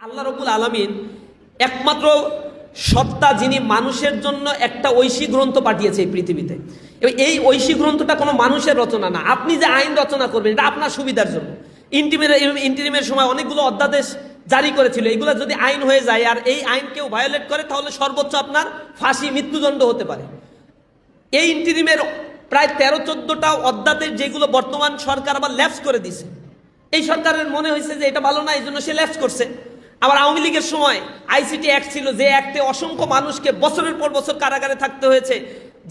আল্লাহ রাব্বুল আলামিন একমাত্র সত্তা যিনি মানুষের জন্য একটা ঐশী গ্রন্থ পাঠিয়েছে এই পৃথিবীতে। এবং এই ঐশী গ্রন্থটা কোনো মানুষের রচনা না। আপনি যে আইন রচনা করবেন এটা আপনার সুবিধার জন্য। ইন্টিরিমের সময় অনেকগুলো অধ্যাদেশ জারি করেছিল, এগুলো যদি আইন হয়ে যায় আর এই আইন কেউ ভায়োলেট করে তাহলে সর্বোচ্চ আপনার ফাঁসি, মৃত্যুদণ্ড হতে পারে। এই ইন্টিরিমের প্রায় 13-14টা অধ্যাদেশ যেগুলো বর্তমান সরকার আবার ল্যাপস করে দিছে। এই সরকারের মনে হয়েছে যে এটা ভালো না, এই জন্য সে ল্যাপস করছে। আবার আওয়ামী লীগের সময় আইসিটি অ্যাক্ট ছিল, যে অ্যাক্টে অসংখ্য মানুষকে বছরের পর বছর কারাগারে থাকতে হয়েছে,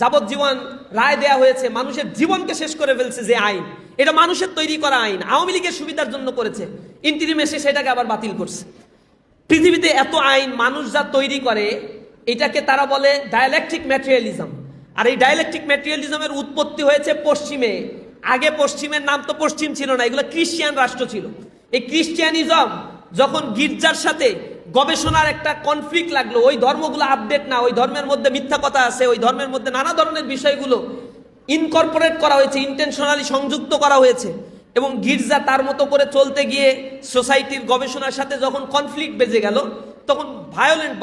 যাবজ্জীবন রায় দেয়া হয়েছে, মানুষের জীবনকে শেষ করে ফেলছে। যে আইন, এটা মানুষের তৈরি করা আইন, আওয়ামী লীগের সুবিধার জন্য করেছে, ইন্টিরিম এসে সেটাকে আবার বাতিল করছে। পৃথিবীতে এত আইন মানুষ যা তৈরি করে এটাকে তারা বলে ডায়ালেকটিক ম্যাটেরিয়ালিজম। আর এই ডায়ালেকটিক ম্যাটেরিয়ালিজমের উৎপত্তি হয়েছে পশ্চিমে। আগে পশ্চিমের নাম তো পশ্চিম ছিল না, এগুলো খ্রিস্টিয়ান রাষ্ট্র ছিল। এই খ্রিস্টিয়ানিজম যখন গির্জার সাথে গবেষণার একটা কনফ্লিক্ট লাগলো, ওই ধর্মগুলো আপডেট না, ওই ধর্মের মধ্যে মিথ্যা কথা আছে, ওই ধর্মের মধ্যে নানা ধরনের বিষয়গুলো ইনকর্পোরেট করা হয়েছে, ইন্টেনশনালি সংযুক্ত করা হয়েছে, এবং গির্জা তার মতো করে চলতে গিয়ে সোসাইটির গবেষণার সাথে যখন কনফ্লিক্ট বেজে গেল, তখন ভায়োলেন্ট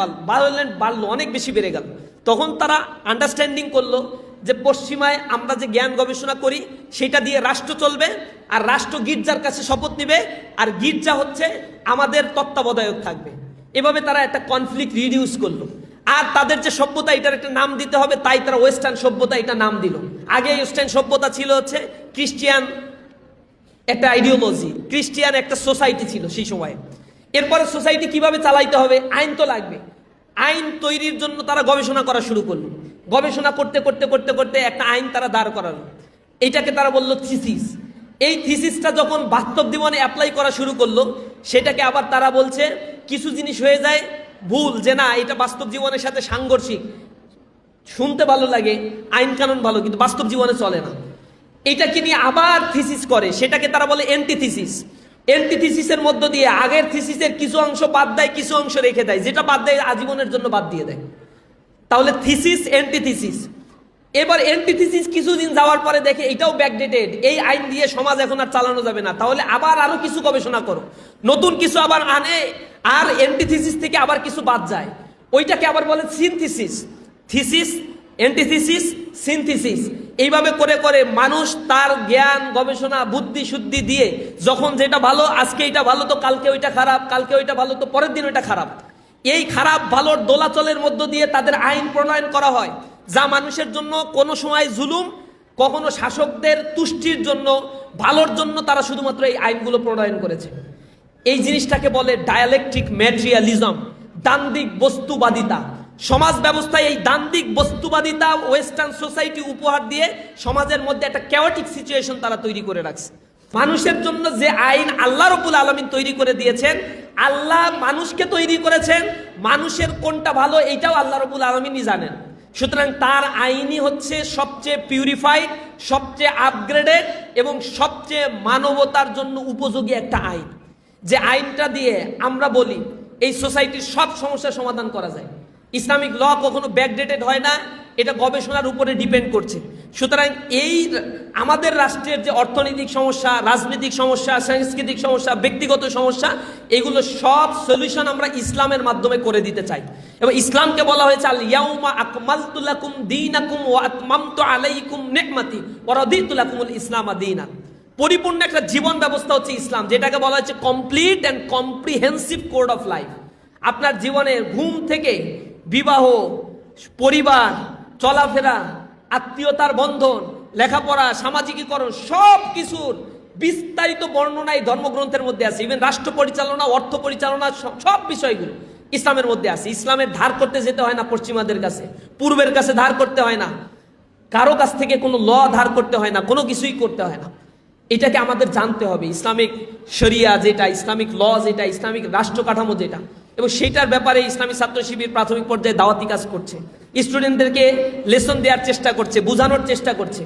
বাড়লো, অনেক বেশি বেড়ে গেল। তখন তারা আন্ডারস্ট্যান্ডিং করলো যে পশ্চিমায় আমরা যে জ্ঞান গবেষণা করি সেটা দিয়ে রাষ্ট্র চলবে, আর রাষ্ট্র গির্জার কাছে শপথ নিবে, আর গির্জা হচ্ছে আমাদের তত্ত্বাবধায়ক থাকবে। এভাবে তারা একটা কনফ্লিক্ট রিডিউস করলো। আর তাদের যে সভ্যতা, এটার একটা নাম দিতে হবে, তাই তারা ওয়েস্টার্ন সভ্যতা এটা নাম দিল। আগে ওয়েস্টার্ন সভ্যতা ছিল হচ্ছে খ্রিস্টিয়ান একটা আইডিওলজি, খ্রিস্টিয়ান একটা সোসাইটি ছিল সেই সময়ে। এরপরে সোসাইটি কিভাবে চালাইতে হবে, আইন তো লাগবে। আইন তৈরির জন্য তারা গবেষণা করা শুরু করলো। গবেষণা করতে করতে করতে করতে একটা আইন তারা দাঁড় করালো, এইটাকে তারা বললো থিসিস। এই থিসিসটা যখন বাস্তব জীবনে অ্যাপ্লাই করা শুরু করলো, সেটাকে আবার তারা বলছে কিছু জিনিস হয়ে যায় ভুল, যে না এটা বাস্তব জীবনের সাথে সাংঘর্ষিক, শুনতে ভালো লাগে, আইন কানুন ভালো, কিন্তু বাস্তব জীবনে চলে না। এটাকে নিয়ে আবার থিসিস করে, সেটাকে তারা বলে অ্যান্টিথিসিস। অ্যান্টিথিসিসের মধ্য দিয়ে আগের থিসিসের কিছু অংশ বাদ দেয়, কিছু অংশ রেখে দেয়, যেটা বাদ দেয় আজীবনের জন্য বাদ দিয়ে দেয়। তাহলে থিসিস, অ্যান্টিথিসিস। এবার অ্যান্টিথিসিস কিছুদিন যাওয়ার পরে দেখে এটাও ব্যাকডেটেড, এই আইন দিয়ে সমাজ এখন আর চালানো যাবে না, তাহলে আবার আরো কিছু গবেষণা করো, নতুন কিছু আবার আনে, আর অ্যান্টিথিসিস থেকে আবার কিছু বাদ যায়, ওইটাকে আবার বলে সিনথিসিস। Thesis, antithesis, synthesis. এইভাবে করে করে মানুষ তার জ্ঞান গবেষণা বুদ্ধি শুদ্ধি দিয়ে যখন যেটা ভালো, আজকে এটা ভালো তো কালকে ওইটা খারাপ, কালকে ওইটা ভালো তো পরের দিন ওইটা খারাপ, এই খারাপ ভালোর দোলাচলের মধ্য দিয়ে তাদের আইন প্রণয়ন করা হয়, যা মানুষের জন্য কোনো সময় জুলুম, কখনো শাসকদের তুষ্টির জন্য, ভালোর জন্য তারা শুধুমাত্র এই আইনগুলো প্রণয়ন করেছে। এই জিনিসটাকে বলে ডায়ালেকটিক ম্যাটেরিয়ালিজম, দান্দিক বস্তুবাদিতা। সমাজ ব্যবস্থায় এই দান্দিক বস্তুবাদিতা ওয়েস্টার্ন সোসাইটি উপহার দিয়ে সমাজের মধ্যে একটা ক্যাওটিক সিচুয়েশন তারা তৈরি করে রাখছে। মানুষের জন্য যে আইন আল্লাহ রাব্বুল আলামিন তৈরি করে দিয়েছেন, আল্লাহ মানুষকে তৈরি করেছেন, মানুষের কোনটা ভালো এইটাও আল্লাহ রাব্বুল আলামিনই জানেন। সুতরাং তার আইনই হচ্ছে সবচেয়ে পিউরিফাইড, সবচেয়ে আপগ্রেডেড এবং সবচেয়ে মানবতার জন্য উপযোগী একটা আইন, যে আইনটা দিয়ে আমরা বলি এই সোসাইটির সব সমস্যার সমাধান করা যায়। ইসলামিক ল কখনো ব্যাকডেটেড হয় না, এটা গবেষণার উপরে ডিপেন্ড করছে। সুতরাং এই আমাদের রাষ্ট্রের যে অর্থনৈতিক সমস্যা, রাজনৈতিক সমস্যা, সাংস্কৃতিক সমস্যা, ব্যক্তিগত সমস্যা, এগুলো সব সলিউশন আমরা ইসলামের মাধ্যমে করে দিতে চাই। এবং ইসলামকে বলা হয়েছে আল ইয়াউমা আকমালতু লাকুম দীনাকুম ওয়া আতমামতু আলাইকুম নি'মাতি ওয়া রাদিতু লাকুমুল ইসলামা দীনান। পরিপূর্ণ একটা জীবন ব্যবস্থা হচ্ছে ইসলাম, যেটাকে বলা হচ্ছে complete and comprehensive code of life. আপনার জীবনের ঘুম থেকে বিবাহ, পরিবার, চলাফেরা, আত্মীয়তার বন্ধন, লেখাপড়া, সামাজিকীকরণ, সব কিছুর বিস্তারিত বর্ণনা এই ধর্মগ্রন্থের মধ্যে আছে। ইভেন রাষ্ট্র পরিচালনা, অর্থ পরিচালনা, সব বিষয়গুলো ইসলামের মধ্যে আছে। ইসলামের ধার করতে যেতে হয় না পশ্চিমাদের কাছে, পূর্বের কাছে ধার করতে হয় না, কারো কাছ থেকে কোনো ল ধার করতে হয় না, কোনো কিছুই করতে হয় না। এটাকে আমাদের জানতে হবে, ইসলামিক শরিয়া যেটা, ইসলামিক ল যেটা, ইসলামিক রাষ্ট্র কাঠামো যেটা, এবং সেইটার ব্যাপারে ইসলামী ছাত্র শিবির প্রাথমিক পর্যায়ে দাওয়াতি কাজ করছে, স্টুডেন্টদেরকে লেসন দেওয়ার চেষ্টা করছে, বোঝানোর চেষ্টা করছে।